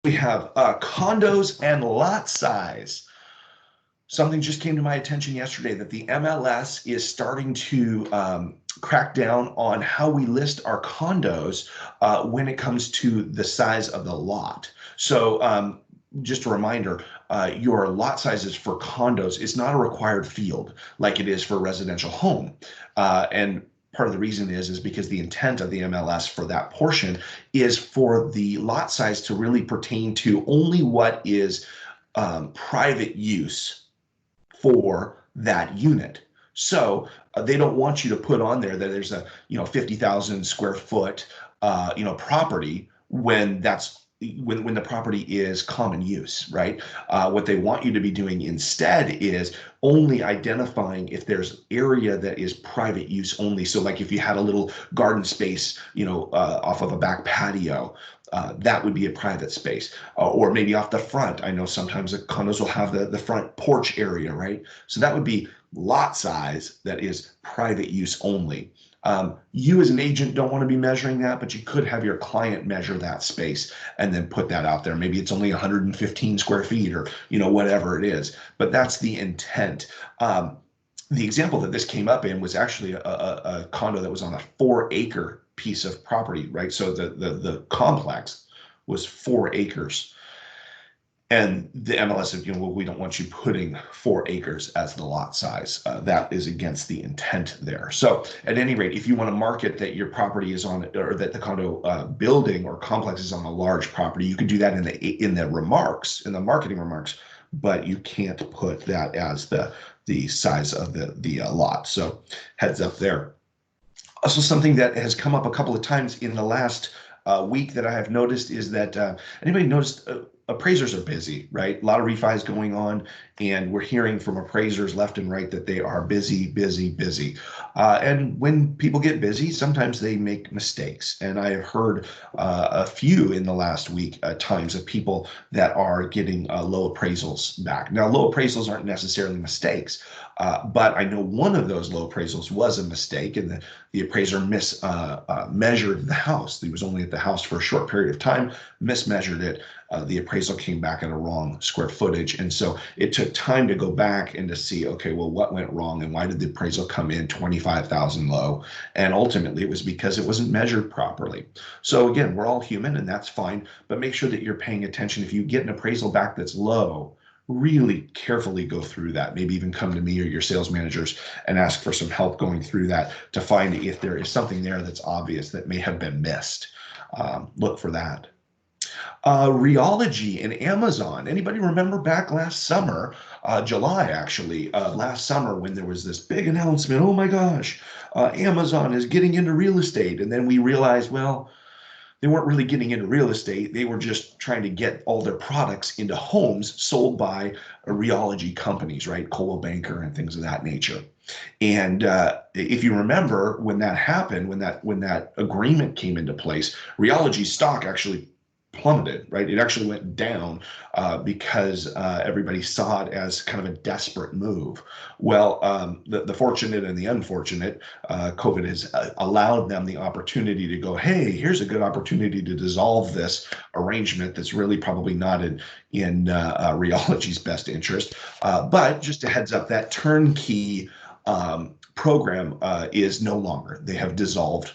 We have condos and lot size. Something just came to my attention yesterday that the MLS is starting to crack down on how we list our condos when it comes to the size of the lot. So just a reminder, your lot sizes for condos is not a required field like it is for a residential home. And part of the reason is because the intent of the MLS for that portion is for the lot size to really pertain to only what is private use for that unit. So they don't want you to put on there that there's a 50,000 square foot property when that's when the property is common use, right? What they want you to be doing instead is only identifying if there's area that is private use only. So like if you had a little garden space, off of a back patio, that would be a private space, or maybe off the front. I know sometimes the condos will have the front porch area, right? So that would be lot size that is private use only. You as an agent don't want to be measuring that, but you could have your client measure that space and then put that out there. Maybe it's only 115 square feet or, whatever it is, but that's the intent. The example that this came up in was actually a condo that was on a 4-acre piece of property, right? So the complex was 4 acres. And the MLS said, well, we don't want you putting 4 acres as the lot size. That is against the intent there. So at any rate, if you want to market that your property is on, or that the condo building or complex is on a large property, you could do that in the remarks, in the marketing remarks, but you can't put that as the size of the lot. So heads up there. Also, something that has come up a couple of times in the last week that I have noticed is that anybody noticed appraisers are busy, right? A lot of refis going on, and we're hearing from appraisers left and right that they are busy, busy, busy. And when people get busy, sometimes they make mistakes. And I have heard a few in the last week times of people that are getting low appraisals back. Now, low appraisals aren't necessarily mistakes, but I know one of those low appraisals was a mistake, and the appraiser measured the house. He was only at the house for a short period of time, mismeasured it. The appraisal came back at a wrong square footage. And so it took time to go back and to see, okay, well, what went wrong and why did the appraisal come in 25,000 low? And ultimately it was because it wasn't measured properly. So again, we're all human and that's fine, but make sure that you're paying attention. If you get an appraisal back that's low, really carefully go through that. Maybe even come to me or your sales managers and ask for some help going through that to find if there is something there that's obvious that may have been missed. Look for that. Rheology and Amazon. Anybody remember back last summer, July actually, last summer when there was this big announcement, oh my gosh, Amazon is getting into real estate. And then we realized, well, they weren't really getting into real estate. They were just trying to get all their products into homes sold by rheology companies, right? Coldwell Banker and things of that nature. And if you remember when that happened, when that agreement came into place, rheology stock actually plummeted, right? It actually went down because everybody saw it as kind of a desperate move. Well, the fortunate and the unfortunate, COVID has allowed them the opportunity to go, hey, here's a good opportunity to dissolve this arrangement that's really probably not in rheology's best interest. But just a heads up, that turnkey program is no longer. They have dissolved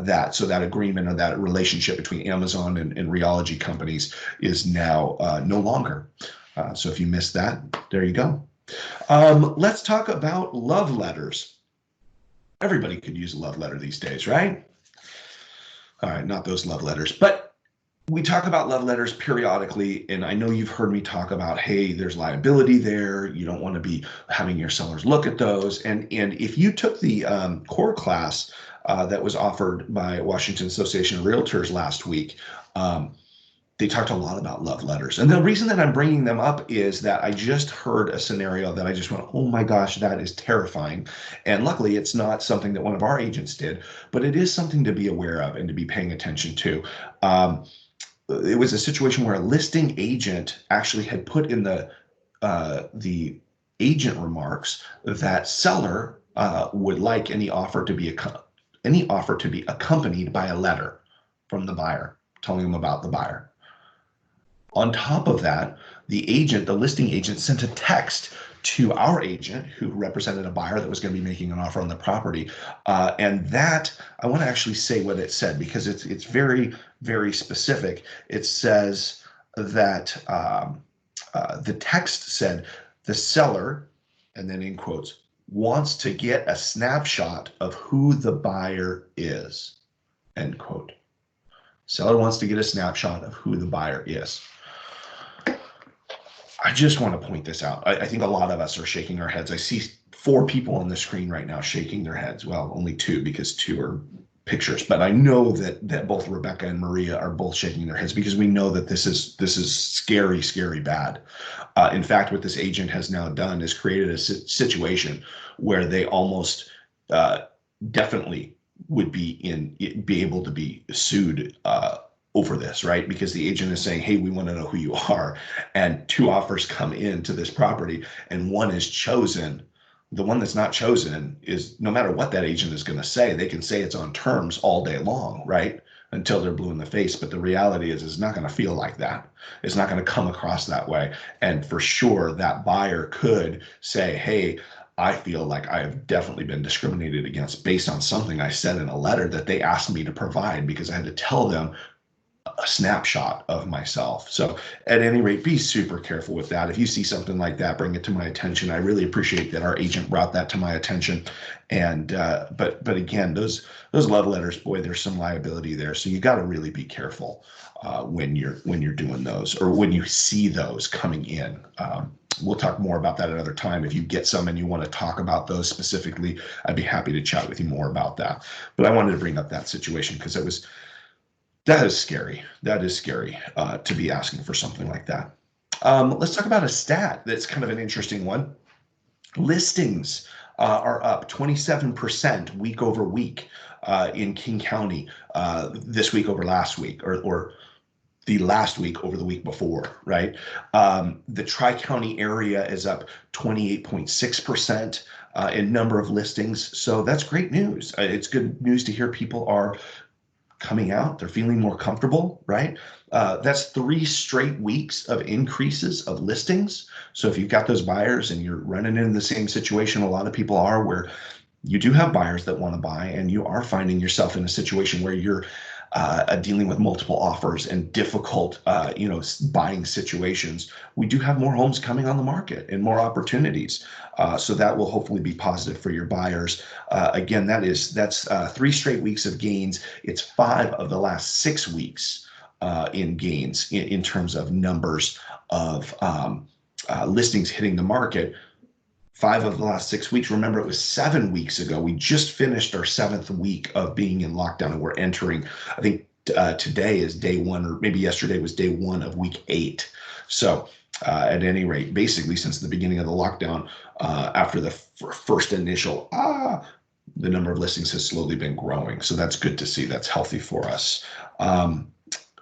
that. So that agreement or that relationship between Amazon and rheology companies is now no longer. So if you missed that, there you go. Let's talk about love letters. Everybody could use a love letter these days, right? All right, not those love letters, but we talk about love letters periodically, and I know you've heard me talk about, hey, there's liability there. You don't want to be having your sellers look at those. And if you took the core class that was offered by Washington Association of Realtors last week, they talked a lot about love letters. And the reason that I'm bringing them up is that I just heard a scenario that I just went, oh my gosh, that is terrifying. And luckily, it's not something that one of our agents did, but it is something to be aware of and to be paying attention to. It was a situation where a listing agent actually had put in the agent remarks that seller would like any offer to be accompanied by a letter from the buyer telling them about the buyer. On top of that, the listing agent sent a text to our agent who represented a buyer that was going to be making an offer on the property. And that, I want to actually say what it said because it's very, very specific. It says that the text said, the seller, and then in quotes, wants to get a snapshot of who the buyer is, end quote. Seller wants to get a snapshot of who the buyer is. I just want to point this out. I think a lot of us are shaking our heads. I see 4 people on the screen right now shaking their heads. Well, only 2 because 2 are pictures, but I know that both Rebecca and Maria are both shaking their heads because we know that this is scary, scary bad. In fact, what this agent has now done is created a situation where they almost definitely would be able to be sued over this, right? Because the agent is saying, hey, we want to know who you are. And 2 offers come into this property and one is chosen. The one that's not chosen is, no matter what that agent is going to say, they can say it's on terms all day long, right? Until they're blue in the face. But the reality is it's not going to feel like that. It's not going to come across that way. And for sure, that buyer could say, hey, I feel like I have definitely been discriminated against based on something I said in a letter that they asked me to provide because I had to tell them a snapshot of myself. So at any rate, be super careful with that. If you see something like that, bring it to my attention. I really appreciate that our agent brought that to my attention. And but again, those love letters, boy, there's some liability there. So you got to really be careful when you're doing those or when you see those coming in. We'll talk more about that another time. If you get some and you want to talk about those specifically, I'd be happy to chat with you more about that. But I wanted to bring up that situation because that is scary. That is scary to be asking for something like that. Let's talk about a stat that's kind of an interesting one. Listings are up 27% week over week in King County this week over last week, or the last week over the week before, right? The Tri-County area is up 28.6% in number of listings. So that's great news. It's good news to hear people are coming out, they're feeling more comfortable, right? That's 3 straight weeks of increases of listings. So if you've got those buyers and you're running into the same situation a lot of people are, where you do have buyers that want to buy and you are finding yourself in a situation where you're dealing with multiple offers and difficult, buying situations, we do have more homes coming on the market and more opportunities. So that will hopefully be positive for your buyers. Again, that's 3 straight weeks of gains. It's 5 of the last 6 weeks in gains in terms of numbers of listings hitting the market. 5 of the last 6 weeks. Remember, it was 7 weeks ago. We just finished our 7th week of being in lockdown, and we're entering, I think today is day 1, or maybe yesterday was day 1 of week 8. So at any rate, basically since the beginning of the lockdown, after the first initial, the number of listings has slowly been growing. So that's good to see. That's healthy for us.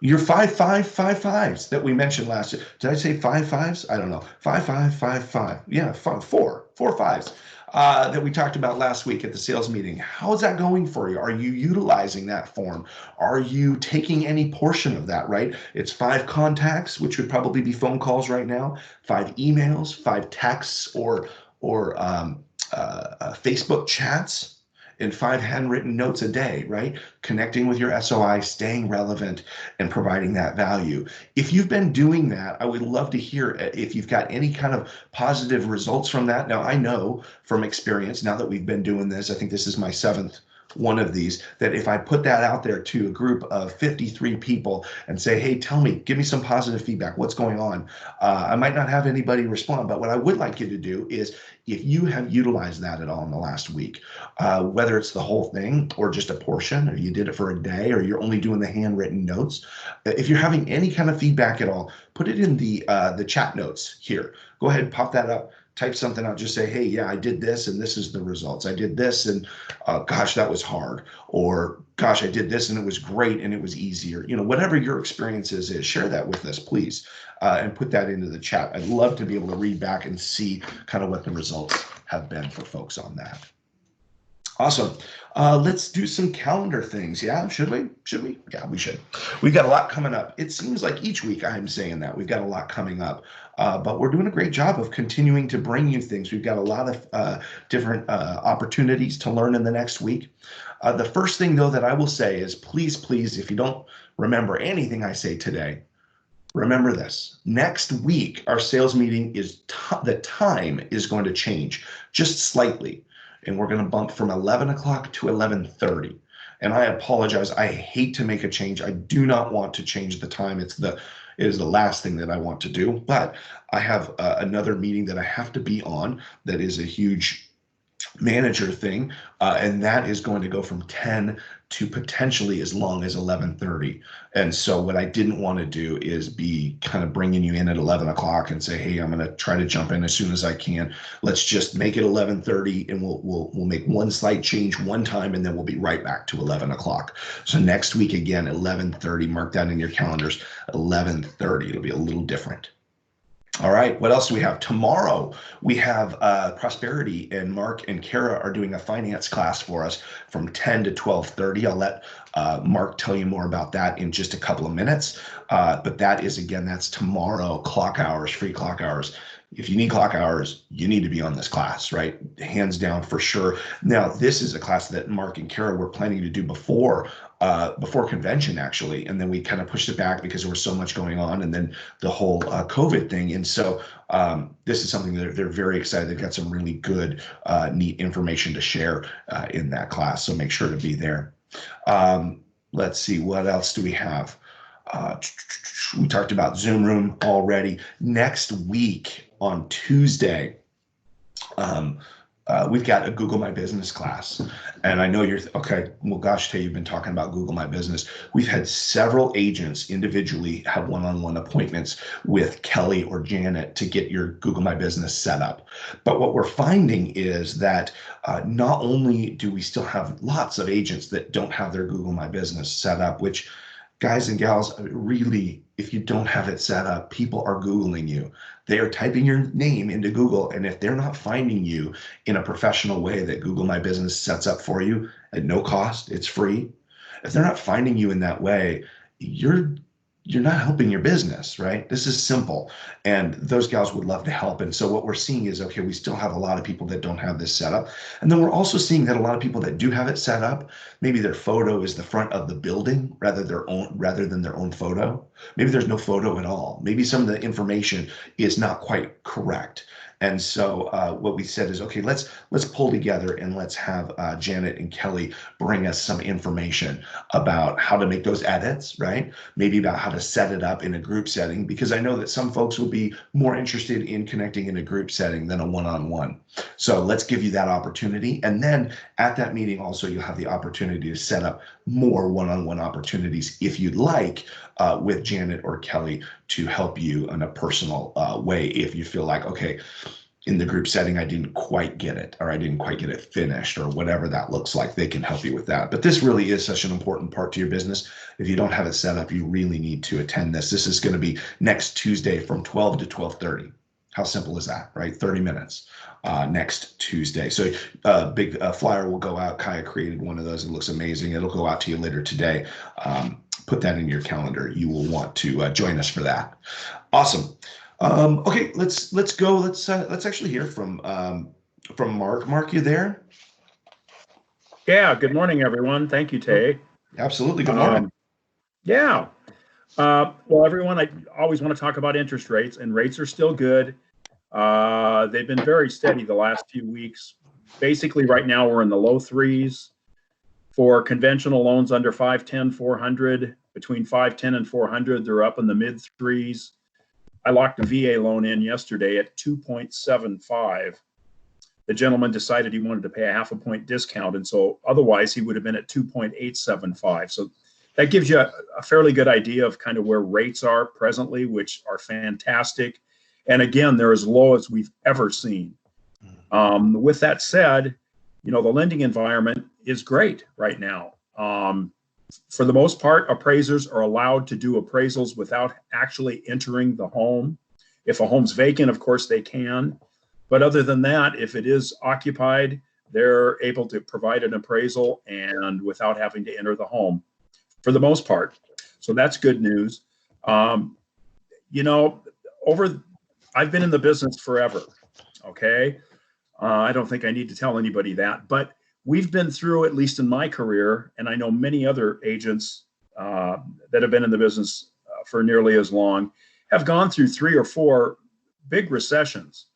Your 5-5-5-5s that we mentioned last year. Did I say 5-5s? I don't know. 5-5-5-5. Yeah, 4 5s that we talked about last week at the sales meeting. How is that going for you? Are you utilizing that form? Are you taking any portion of that, right? It's 5 contacts, which would probably be phone calls right now, 5 emails, 5 texts or Facebook chats, and 5 handwritten notes a day, right? Connecting with your SOI, staying relevant, and providing that value. If you've been doing that, I would love to hear if you've got any kind of positive results from that. Now, I know from experience, now that we've been doing this, I think this is my 7th one of these, that if I put that out there to a group of 53 people and say, hey, tell me, give me some positive feedback, what's going on? I might not have anybody respond, but what I would like you to do is, if you have utilized that at all in the last week, whether it's the whole thing or just a portion, or you did it for a day, or you're only doing the handwritten notes, if you're having any kind of feedback at all, put it in the chat notes here. Go ahead, pop that up. Type something out, just say, hey, yeah, I did this and this is the results. I did this and gosh, that was hard. Or gosh, I did this and it was great and it was easier. Whatever your experiences is, share that with us, please, and put that into the chat. I'd love to be able to read back and see kind of what the results have been for folks on that. Awesome. Let's do some calendar things. Yeah, should we? Should we? Yeah, we should. We've got a lot coming up. It seems like each week I'm saying that we've got a lot coming up, but we're doing a great job of continuing to bring you things. We've got a lot of different opportunities to learn in the next week. The first thing, though, that I will say is please, please, if you don't remember anything I say today, remember this. Next week, our sales meeting the time is going to change just slightly. And we're going to bump from 11 o'clock to 11:30. And I apologize. I hate to make a change. I do not want to change the time. It is the last thing that I want to do. But I have another meeting that I have to be on that is a huge manager thing, and that is going to go from 10 to potentially as long as 11:30. And so what I didn't want to do is be kind of bringing you in at 11 o'clock and say, hey, I'm going to try to jump in as soon as I can. Let's just make it 11:30, and we'll make one slight change one time, and then we'll be right back to 11 o'clock. So next week, again, 11:30, mark that in your calendars, 11:30. It'll be a little different. All right, what else do we have? Tomorrow, we have Prosperity, and Mark and Kara are doing a finance class for us from 10 to 12:30. I'll let Mark tell you more about that in just a couple of minutes. But that is, again, that's tomorrow, clock hours, free clock hours. If you need clock hours, you need to be on this class, right? Hands down for sure. Now, this is a class that Mark and Kara were planning to do before convention, actually, and then we kind of pushed it back because there was so much going on, and then the whole COVID thing. And so this is something that they're very excited. They've got some really good, neat information to share in that class, so make sure to be there. Let's see, what else do we have? We talked about Zoom Room already. Next week on Tuesday, we've got a Google My Business class. And I know you're, okay, well, gosh, Tay, you've been talking about Google My Business. We've had several agents individually have one-on-one appointments with Kelly or Janet to get your Google My Business set up. But what we're finding is that not only do we still have lots of agents that don't have their Google My Business set up, which, guys and gals, really, if you don't have it set up, people are Googling you. They are typing your name into Google, and if they're not finding you in a professional way that Google My Business sets up for you at no cost, it's free. If they're not finding you in that way, you're not helping your business, right? This is simple, and those gals would love to help. And so what we're seeing is, okay, we still have a lot of people that don't have this set up. And then we're also seeing that a lot of people that do have it set up, maybe their photo is the front of the building rather than their own photo. Maybe there's no photo at all. Maybe some of the information is not quite correct. And so what we said is, okay, let's pull together and let's have Janet and Kelly bring us some information about how to make those edits, right? Maybe about how to set it up in a group setting, because I know that some folks will be more interested in connecting in a group setting than a one-on-one. So let's give you that opportunity. And then at that meeting also, you'll have the opportunity to set up more one-on-one opportunities if you'd like with Janet or Kelly to help you in a personal way if you feel like, okay, in the group setting, I didn't quite get it, or I didn't quite get it finished, or whatever that looks like. They can help you with that. But this really is such an important part to your business. If you don't have it set up, you really need to attend this. This is going to be next Tuesday from 12 to 12:30. How simple is that, right? 30 minutes next Tuesday. So a big flyer will go out. Kaya created one of those. It looks amazing. It'll go out to you later today. Put that in your calendar. You will want to join us for that. Awesome. Okay, let's go. Let's actually hear from Mark. Mark, you there? Yeah. Good morning, everyone. Thank you, Tay. Absolutely. Good morning. Yeah. Well, everyone, I always want to talk about interest rates, and rates are still good. They've been very steady the last few weeks. Basically, right now we're in the low threes. For conventional loans under 510, 400, between 510 and 400, they're up in the mid threes. I locked a VA loan in yesterday at 2.75. The gentleman decided he wanted to pay a 0.5 point discount, and so otherwise he would have been at 2.875. So that gives you a fairly good idea of kind of where rates are presently, which are fantastic. And again, they're as low as we've ever seen. With that said, you know, the lending environment is great right now. For the most part, appraisers are allowed to do appraisals without actually entering the home. If a home's vacant, of course they can. But other than that, if it is occupied, they're able to provide an appraisal and without having to enter the home for the most part. So that's good news. You know, I've been in the business forever. Okay. I don't think I need to tell anybody that, but we've been through, at least in my career, and I know many other agents that have been in the business for nearly as long, have gone through 3 or 4 big recessions.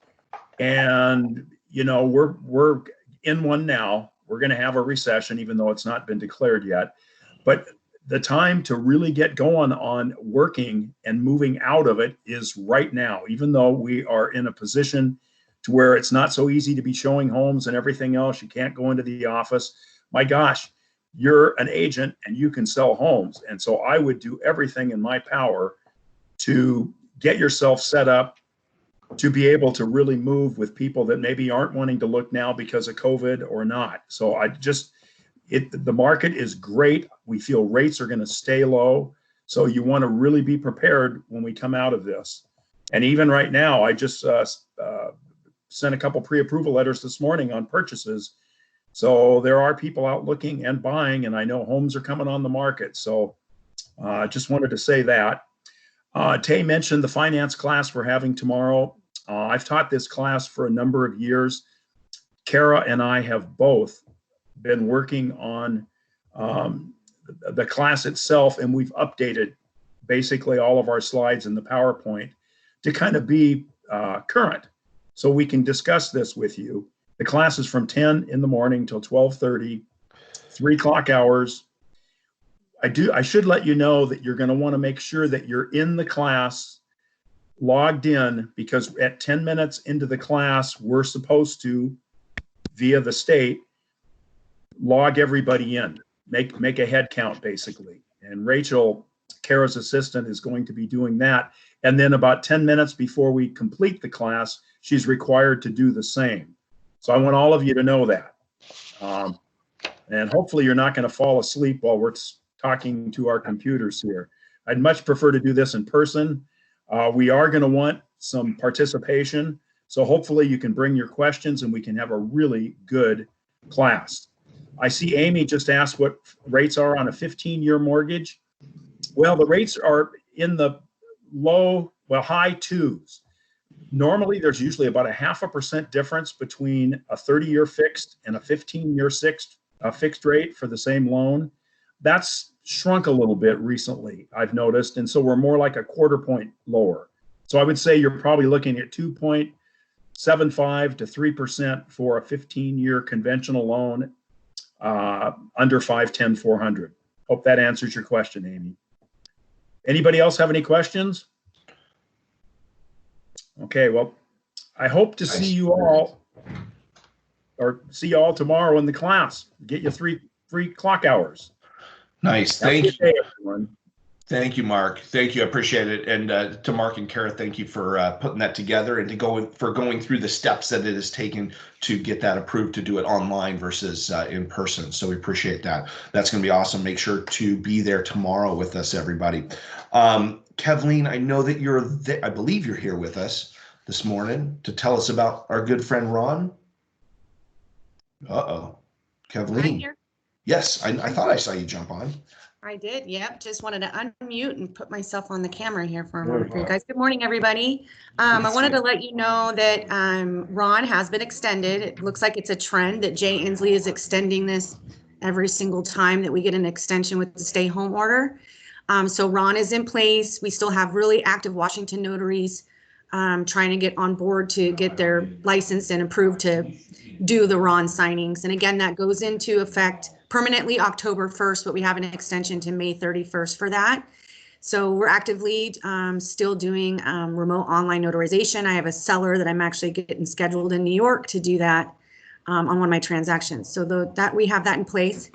And, you know, we're in one now. We're going to have a recession, even though it's not been declared yet. But the time to really get going on working and moving out of it is right now, even though we are in a position to where it's not so easy to be showing homes and everything else. You can't go into the office. My gosh, you're an agent and you can sell homes. And so I would do everything in my power to get yourself set up to be able to really move with people that maybe aren't wanting to look now because of COVID or not. So the market is great. We feel rates are going to stay low. So you want to really be prepared when we come out of this. And even right now, I just sent a couple pre-approval letters this morning on purchases. So there are people out looking and buying, and I know homes are coming on the market. So I just wanted to say that. Tay mentioned the finance class we're having tomorrow. I've taught this class for a number of years. Kara and I have both been working on the class itself, and we've updated basically all of our slides in the PowerPoint to kind of be current, so we can discuss this with you. The class is from 10 in the morning till 12:30, 3 clock hours. I should let you know that you're going to want to make sure that you're in the class, logged in, because at 10 minutes into the class, we're supposed to, via the state, log everybody in, make a head count basically. And Rachel, Kara's assistant, is going to be doing that. And then about 10 minutes before we complete the class, she's required to do the same. So I want all of you to know that. And hopefully you're not going to fall asleep while we're talking to our computers here. I'd much prefer to do this in person. We are going to want some participation. So hopefully you can bring your questions and we can have a really good class. I see Amy just asked what rates are on a 15-year mortgage. Well, the rates are in the high 2s. Normally, there's usually about a 0.5% difference between a 30-year fixed and a 15-year fixed rate for the same loan. That's shrunk a little bit recently, I've noticed, and so we're more like a 1/4 point lower. So I would say you're probably looking at 2.75 to 3% for a 15-year conventional loan, under 510 400. Hope that answers your question, Amy. Anybody else have any questions? Okay, well, I hope to see you all, or see you all tomorrow in the class. Get you 3 clock hours. Nice. Thank you. Day, everyone. Thank you, Mark. Thank you. I appreciate it. And to Mark and Kara, thank you for putting that together and for going through the steps that it has taken to get that approved, to do it online versus in person. So we appreciate that. That's going to be awesome. Make sure to be there tomorrow with us, everybody. Kevleen, I know that you're there. I believe you're here with us this morning to tell us about our good friend Ron. Kevleen. Yes, I thought I saw you jump on. I did. Yep. Just wanted to unmute and put myself on the camera here for a moment for you guys. Good morning, everybody. I wanted to let you know that Ron has been extended. It looks like it's a trend that Jay Inslee is extending this every single time that we get an extension with the stay home order. So Ron is in place. We still have really active Washington notaries trying to get on board to get their license and approved to do the Ron signings. And again, that goes into effect permanently October 1st, but we have an extension to May 31st for that. So we're actively still doing remote online notarization. I have a seller that I'm actually getting scheduled in New York to do that on one of my transactions. So that we have that in place.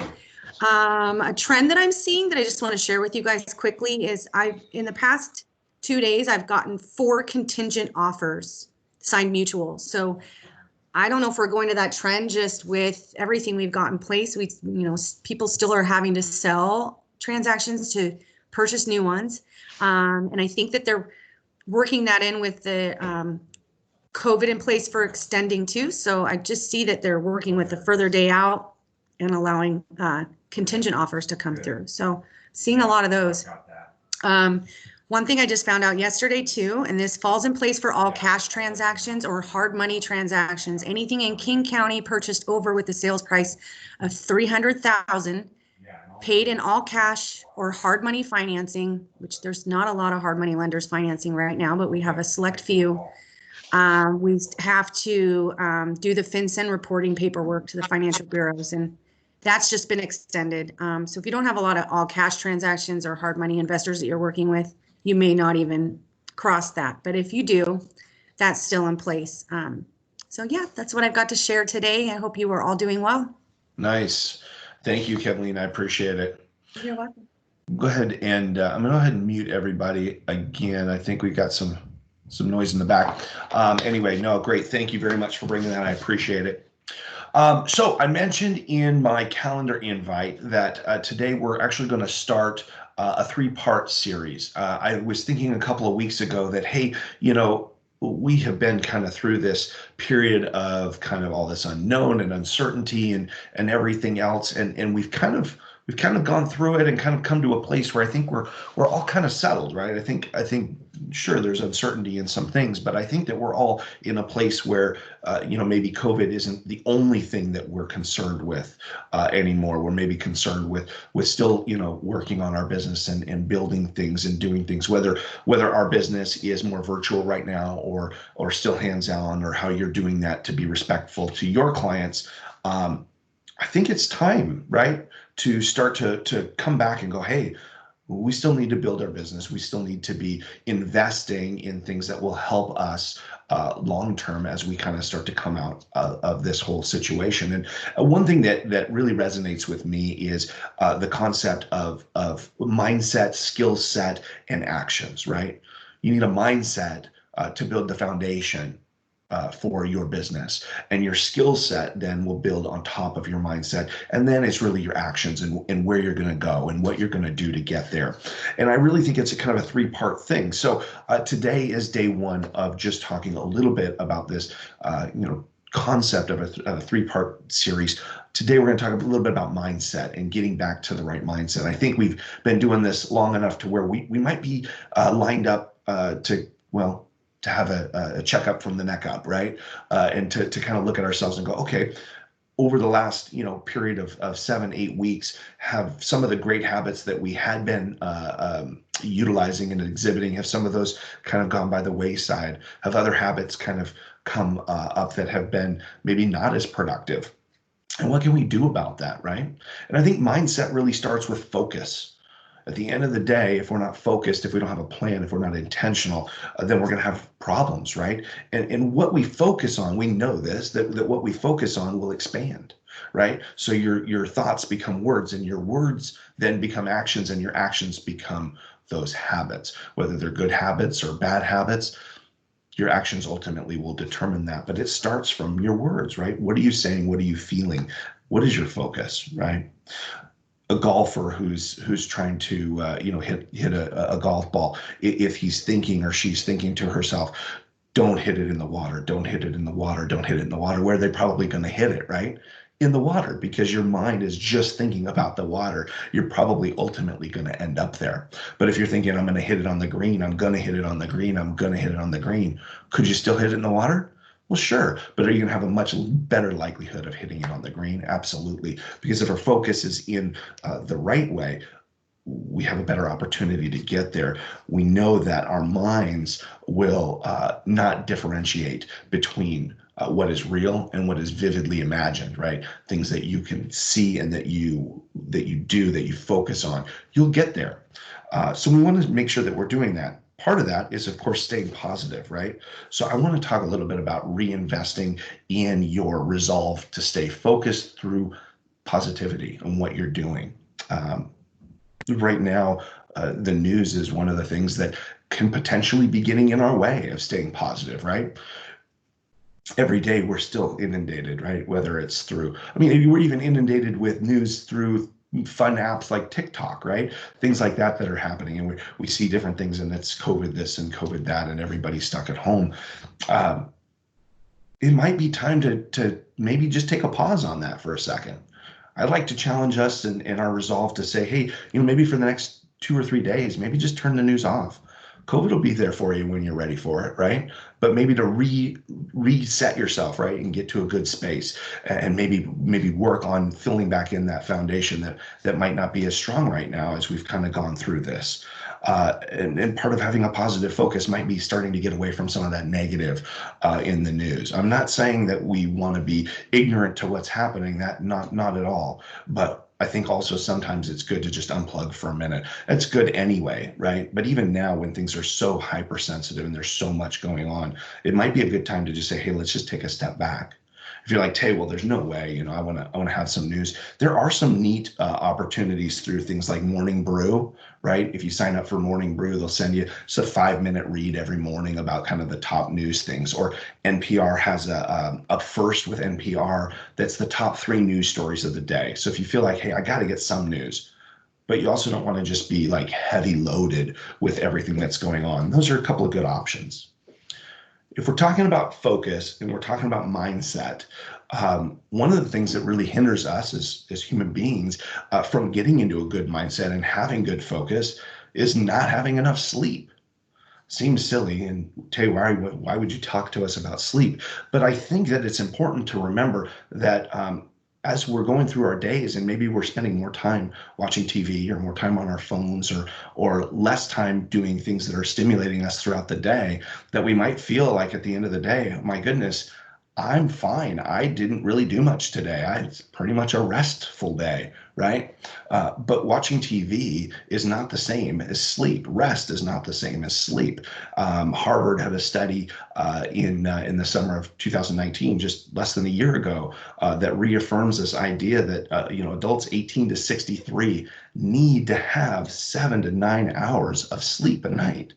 A trend that I'm seeing that I just want to share with you guys quickly is in the past 2 days, I've gotten 4 contingent offers, signed mutuals. So I don't know if we're going to that trend just with everything we've got in place. People still are having to sell transactions to purchase new ones. And I think that they're working that in with the COVID in place for extending too. So I just see that they're working with the further day out and allowing contingent offers to come through. So seeing a lot of those. One thing I just found out yesterday too, and this falls in place for all cash transactions or hard money transactions, anything in King County purchased over with the sales price of $300,000, paid in all cash or hard money financing, which there's not a lot of hard money lenders financing right now, but we have a select few. We have to do the FinCEN reporting paperwork to the financial bureaus, and that's just been extended. So if you don't have a lot of all cash transactions or hard money investors that you're working with, you may not even cross that. But if you do, that's still in place. So yeah, that's what I've got to share today. I hope you are all doing well. Nice. Thank you, Kathleen. I appreciate it. You're welcome. Go ahead and I'm going to go ahead and mute everybody again. I think we've got some noise in the back. Anyway, no, great. Thank you very much for bringing that. I appreciate it. So I mentioned in my calendar invite that today we're actually going to start a 3-part series. I was thinking a couple of weeks ago that, hey, you know, we have been kind of through this period of kind of all this unknown and uncertainty and everything else, and we've kind of gone through it and kind of come to a place where I think we're all kind of settled, right? I think sure there's uncertainty in some things, but I think that we're all in a place where you know, maybe COVID isn't the only thing that we're concerned with anymore. We're maybe concerned with still, you know, working on our business and building things and doing things, whether our business is more virtual right now or still hands-on, or how you're doing that to be respectful to your clients. I think it's time, right, to start to come back and go, hey, we still need to build our business. We still need to be investing in things that will help us long term as we kind of start to come out of this whole situation. And one thing that really resonates with me is the concept of mindset, skill set, and actions, right? You need a mindset to build the foundation for your business, and your skill set then will build on top of your mindset, and then it's really your actions and where you're going to go and what you're going to do to get there. And I really think it's a kind of a 3-part thing. So today is day 1 of just talking a little bit about this you know, concept of a 3-part series. Today we're going to talk a little bit about mindset and getting back to the right mindset. I think we've been doing this long enough to where we might be lined up to have a checkup from the neck up, right? And to kind of look at ourselves and go, okay, over the last, you know, period of 7-8 weeks, have some of the great habits that we had been utilizing and exhibiting, have some of those kind of gone by the wayside? Have other habits kind of come up that have been maybe not as productive? And what can we do about that, right? And I think mindset really starts with focus. At the end of the day, if we're not focused, if we don't have a plan, if we're not intentional, then we're going to have problems, right? And what we focus on, we know this, that what we focus on will expand, right? So your thoughts become words, and your words then become actions, and your actions become those habits. Whether they're good habits or bad habits, your actions ultimately will determine that. But it starts from your words, right? What are you saying? What are you feeling? What is your focus, right? A golfer who's trying to you know, hit a golf ball, if he's thinking or she's thinking to herself, don't hit it in the water, don't hit it in the water, don't hit it in the water, where are they probably going to hit it, right? In the water, because your mind is just thinking about the water. You're probably ultimately going to end up there. But if you're thinking, I'm going to hit it on the green, I'm going to hit it on the green, I'm going to hit it on the green, could you still hit it in the water? Well, sure, but are you going to have a much better likelihood of hitting it on the green? Absolutely, because if our focus is in the right way, we have a better opportunity to get there. We know that our minds will not differentiate between what is real and what is vividly imagined, right? Things that you can see and that you focus on, you'll get there. So we want to make sure that we're doing that. Part of that is, of course, staying positive, right? So I want to talk a little bit about reinvesting in your resolve to stay focused through positivity and what you're doing. Right now, the news is one of the things that can potentially be getting in our way of staying positive, right? Every day we're still inundated, right? Whether it's through, I mean, we're even inundated with news through fun apps like TikTok, right? Things like that are happening, and we see different things, and it's COVID this and COVID that, and everybody's stuck at home. it might be time to maybe just take a pause on that for a second. I'd like to challenge us in our resolve to say, hey, maybe for the next 2 or 3 days, maybe just turn the news off. COVID will be there for you when you're ready for it, right? But maybe to reset yourself, right, and get to a good space, and maybe work on filling back in that foundation that might not be as strong right now as we've kind of gone through this. And part of having a positive focus might be starting to get away from some of that negative in the news. I'm not saying that we want to be ignorant to what's happening, that not at all. But I think also sometimes it's good to just unplug for a minute. That's good anyway, right? But even now when things are so hypersensitive and there's so much going on, it might be a good time to just say, hey, let's just take a step back. If you're like, Tay, well, there's no way, I want to have some news. There are some neat opportunities through things like Morning Brew, right? If you sign up for Morning Brew, they'll send you just a 5-minute read every morning about kind of the top news things. Or NPR has a first with NPR that's the top 3 news stories of the day. So if you feel like, hey, I got to get some news, but you also don't want to just be like heavy loaded with everything that's going on, those are a couple of good options. If we're talking about focus and we're talking about mindset, one of the things that really hinders us as human beings from getting into a good mindset and having good focus is not having enough sleep. Seems silly, and Tay, why would you talk to us about sleep? But I think that it's important to remember that as we're going through our days, and maybe we're spending more time watching TV or more time on our phones or less time doing things that are stimulating us throughout the day, that we might feel like at the end of the day, my goodness, I'm fine. I didn't really do much today. It's pretty much a restful day, right? But watching TV is not the same as sleep. Rest is not the same as sleep. Harvard had a study in the summer of 2019, just less than a year ago, that reaffirms this idea that adults 18 to 63 need to have 7 to 9 hours of sleep a night.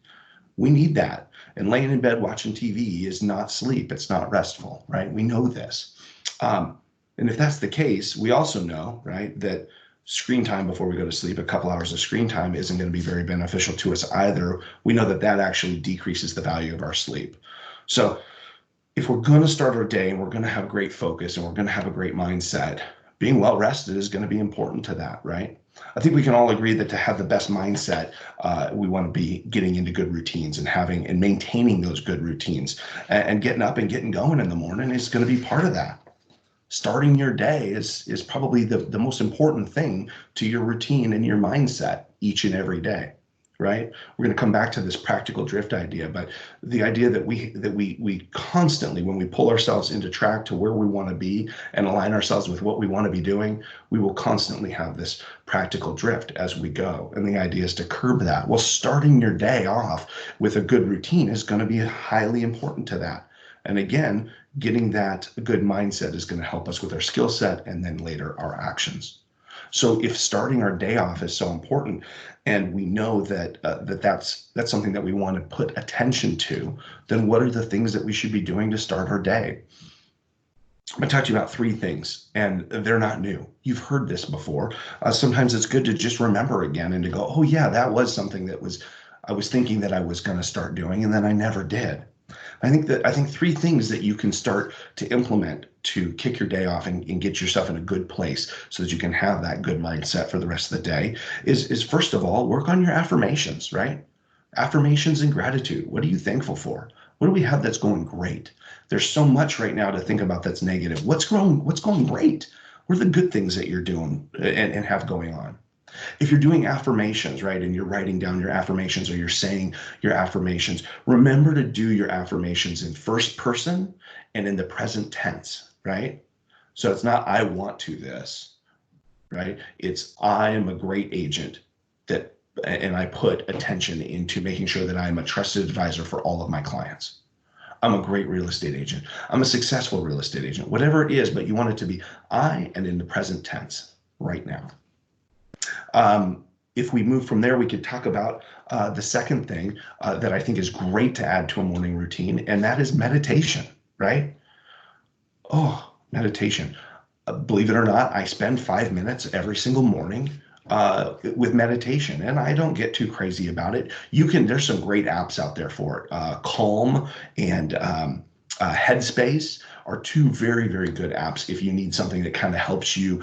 We need that. And laying in bed watching TV is not sleep. It's not restful, right? We know this. And if that's the case, we also know, right, that screen time before we go to sleep, a couple hours of screen time isn't going to be very beneficial to us either. We know that that actually decreases the value of our sleep. So if we're going to start our day and we're going to have great focus and we're going to have a great mindset, being well rested is going to be important to that, right? I think we can all agree that to have the best mindset, we want to be getting into good routines and having and maintaining those good routines, and getting up and getting going in the morning is going to be part of that. Starting your day is probably the most important thing to your routine and your mindset each and every day, right? We're going to come back to this practical drift idea, but the idea that we constantly, when we pull ourselves into track to where we want to be and align ourselves with what we want to be doing, we will constantly have this practical drift as we go. And the idea is to curb that. Well, starting your day off with a good routine is going to be highly important to that. And again, getting that good mindset is going to help us with our skill set and then later our actions. So if starting our day off is so important, and we know that that's something that we want to put attention to, then what are the things that we should be doing to start our day? I'm going to talk to you about 3 things, and they're not new. You've heard this before. Sometimes it's good to just remember again and to go, oh yeah, that was something that I was thinking that I was going to start doing, and then I never did. I think 3 things that you can start to implement to kick your day off and get yourself in a good place so that you can have that good mindset for the rest of the day is first of all, work on your affirmations, right? Affirmations and gratitude. What are you thankful for? What do we have that's going great? There's so much right now to think about that's negative. What's going great? What are the good things that you're doing and have going on? If you're doing affirmations, right, and you're writing down your affirmations or you're saying your affirmations, remember to do your affirmations in first person and in the present tense, right? So it's not I want to this, right? It's I am a great agent and I put attention into making sure that I am a trusted advisor for all of my clients. I'm a great real estate agent. I'm a successful real estate agent, whatever it is, but you want it to be I and in the present tense right now. If we move from there, we could talk about the second thing that I think is great to add to a morning routine, and that is meditation, right? Oh, meditation. Believe it or not, I spend 5 minutes every single morning with meditation, and I don't get too crazy about it. There's some great apps out there for it. Calm and Headspace are two very, very good apps if you need something that kind of helps you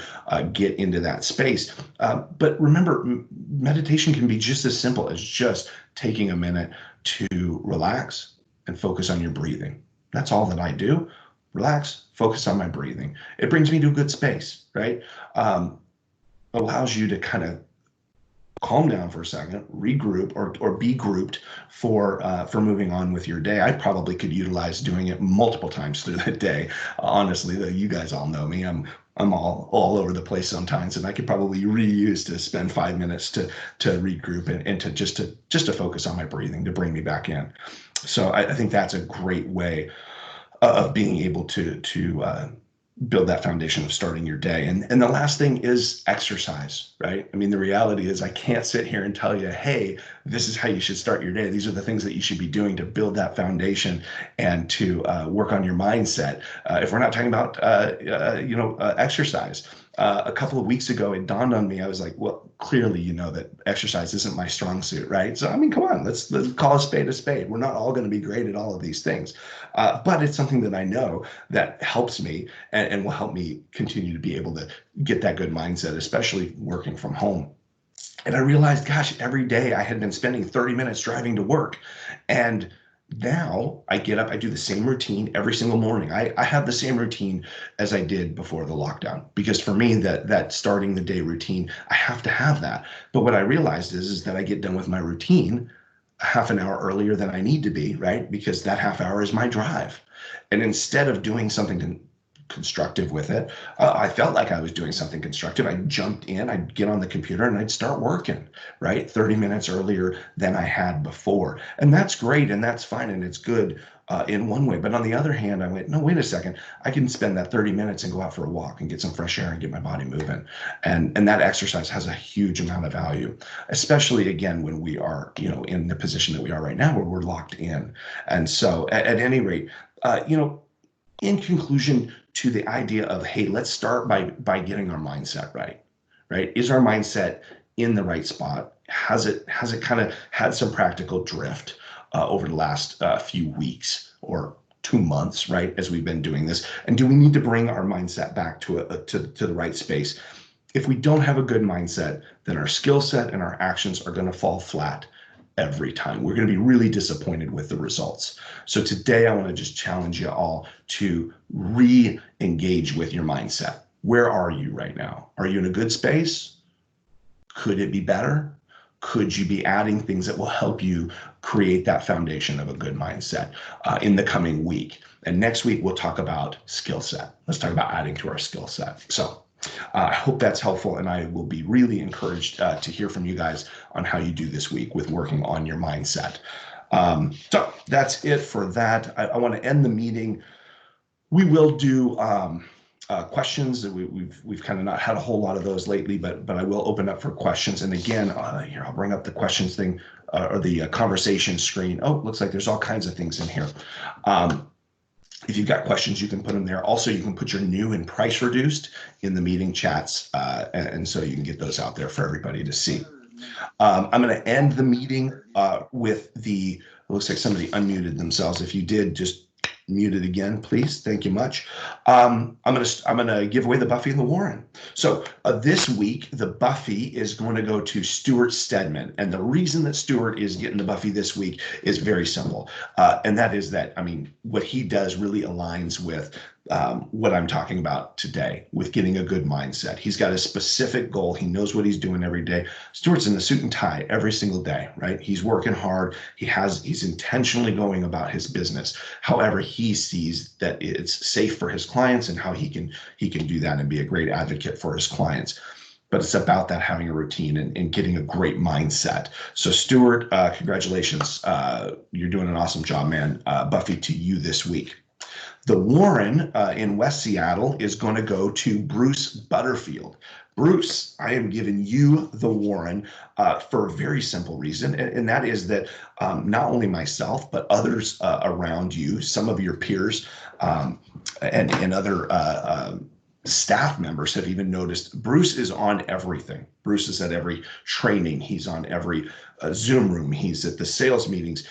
get into that space. But remember, meditation can be just as simple as just taking a minute to relax and focus on your breathing. That's all that I do. Relax, focus on my breathing. It brings me to a good space, right? Allows you to kind of calm down for a second, regroup, or be grouped for moving on with your day. I probably could utilize doing it multiple times through the day. Honestly, though, you guys all know me. I'm all over the place sometimes, and I could probably reuse to spend 5 minutes to regroup and to just to focus on my breathing to bring me back in. So I think that's a great way of being able to build that foundation of starting your day. And the last thing is exercise, right? I mean, the reality is I can't sit here and tell you, hey, this is how you should start your day. These are the things that you should be doing to build that foundation and to work on your mindset. If we're not talking about, exercise. A couple of weeks ago, it dawned on me. I was like, well, clearly, you know that exercise isn't my strong suit, right? So, I mean, come on, let's call a spade a spade. We're not all going to be great at all of these things. But it's something that I know that helps me and will help me continue to be able to get that good mindset, especially working from home. And I realized, gosh, every day I had been spending 30 minutes driving to work. And now I get up, I do the same routine every single morning. I have the same routine as I did before the lockdown, because for me, that starting the day routine, I have to have that. But what I realized is that I get done with my routine half an hour earlier than I need to be, right? Because that half hour is my drive. And instead of doing something constructive with it, I felt like I was doing something constructive. I jumped in, I'd get on the computer and I'd start working, right? 30 minutes earlier than I had before. And that's great and that's fine and it's good in one way. But on the other hand, I went, no, wait a second. I can spend that 30 minutes and go out for a walk and get some fresh air and get my body moving. And that exercise has a huge amount of value, especially again, when we are, in the position that we are right now where we're locked in. And so at any rate, in conclusion to the idea of, hey, let's start by getting our mindset right? Is our mindset in the right spot? Has it kind of had some practical drift over the last few weeks or 2 months, right? As we've been doing this, and do we need to bring our mindset back to the right space? If we don't have a good mindset, then our skill set and our actions are going to fall flat every time. We're going to be really disappointed with the results. So today I want to just challenge you all to re-engage with your mindset. Where are you right now? Are you in a good space? Could it be better? Could you be adding things that will help you create that foundation of a good mindset in the coming week? And next week, we'll talk about skill set. Let's talk about adding to our skill set. So I hope that's helpful, and I will be really encouraged to hear from you guys on how you do this week with working on your mindset. So that's it for that. I want to end the meeting. We will do questions. We've kind of not had a whole lot of those lately, but I will open up for questions. And again, here I'll bring up the questions thing or the conversation screen. Oh, looks like there's all kinds of things in here. If you've got questions, you can put them there. Also, you can put your new and price reduced in the meeting chats, and so you can get those out there for everybody to see. I'm going to end the meeting with it looks like somebody unmuted themselves. If you did, just mute it again, please. Thank you much. I'm gonna give away the Buffy and the Warren. So this week, the Buffy is going to go to Stuart Stedman. And the reason that Stuart is getting the Buffy this week is very simple. And that is that, what he does really aligns with what I'm talking about today with getting a good mindset. He's got a specific goal. He knows what he's doing every day. Stuart's in the suit and tie every single day, right? He's working hard. He's intentionally going about his business. However, he sees that it's safe for his clients and how he can do that and be a great advocate for his clients. But it's about that having a routine and getting a great mindset. So Stuart, congratulations. You're doing an awesome job, man. Buffy to you this week. The Warren in West Seattle is going to go to Bruce Butterfield. Bruce, I am giving you the Warren for a very simple reason, and that is that not only myself, but others around you, some of your peers and other staff members have even noticed Bruce is on everything. Bruce is at every training. He's on every Zoom room. He's at the sales meetings.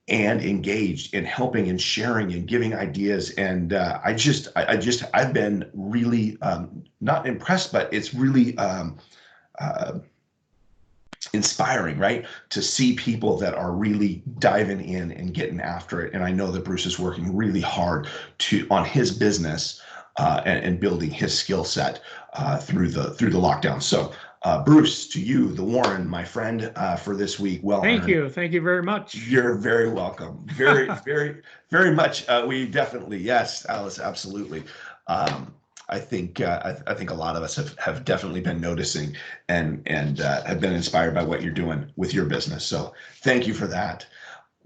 and engaged in helping and sharing and giving ideas. And I've been really not impressed, but it's really inspiring, right? To see people that are really diving in and getting after it. And I know that Bruce is working really hard on his business and building his skill set through the lockdown. So Bruce, to you, the Warren, my friend, for this week. Well, thank you very much. You're very welcome. Very, very much. We definitely, yes, Alice, absolutely. I think a lot of us have definitely been noticing and have been inspired by what you're doing with your business. So thank you for that.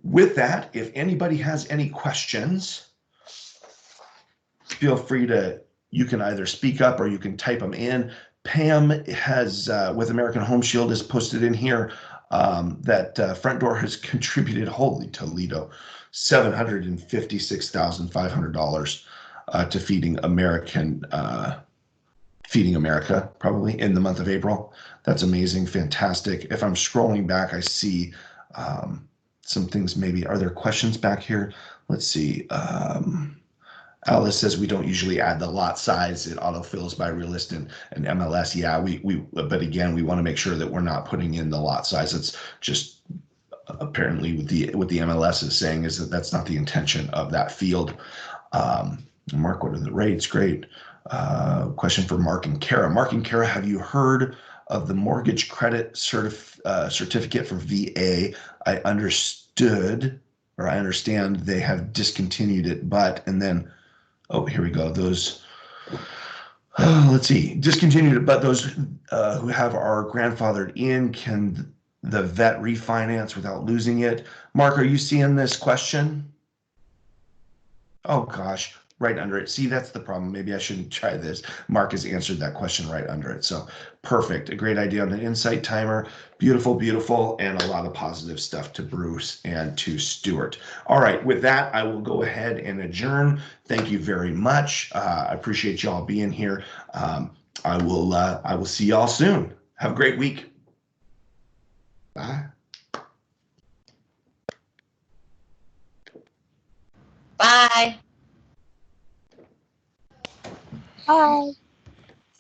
With that, if anybody has any questions, feel free you can either speak up or you can type them in. Pam has, with American Home Shield, has posted in here that Front Door has contributed, holy Toledo, $756,500 to Feeding America, probably in the month of April. That's amazing, fantastic. If I'm scrolling back, I see some things. Maybe are there questions back here? Let's see. Alice says we don't usually add the lot size. It autofills by realist and MLS. Yeah, but again, we want to make sure that we're not putting in the lot size. It's just apparently what the MLS is saying is that that's not the intention of that field. Mark, what are the rates? Great. Question for Mark and Kara. Mark and Kara, have you heard of the mortgage credit certificate for VA? I understand they have discontinued it, and then, oh, here we go. Those, let's see, discontinued it, but those who are grandfathered in, can the vet refinance without losing it? Mark, are you seeing this question? Oh gosh, right under it. See, that's the problem. Maybe I shouldn't try this. Mark has answered that question right under it. So perfect. A great idea on the insight timer. Beautiful, beautiful, and a lot of positive stuff to Bruce and to Stuart. All right, with that, I will go ahead and adjourn. Thank you very much. I appreciate y'all being here. I will see y'all soon. Have a great week. Bye. Bye. Bye.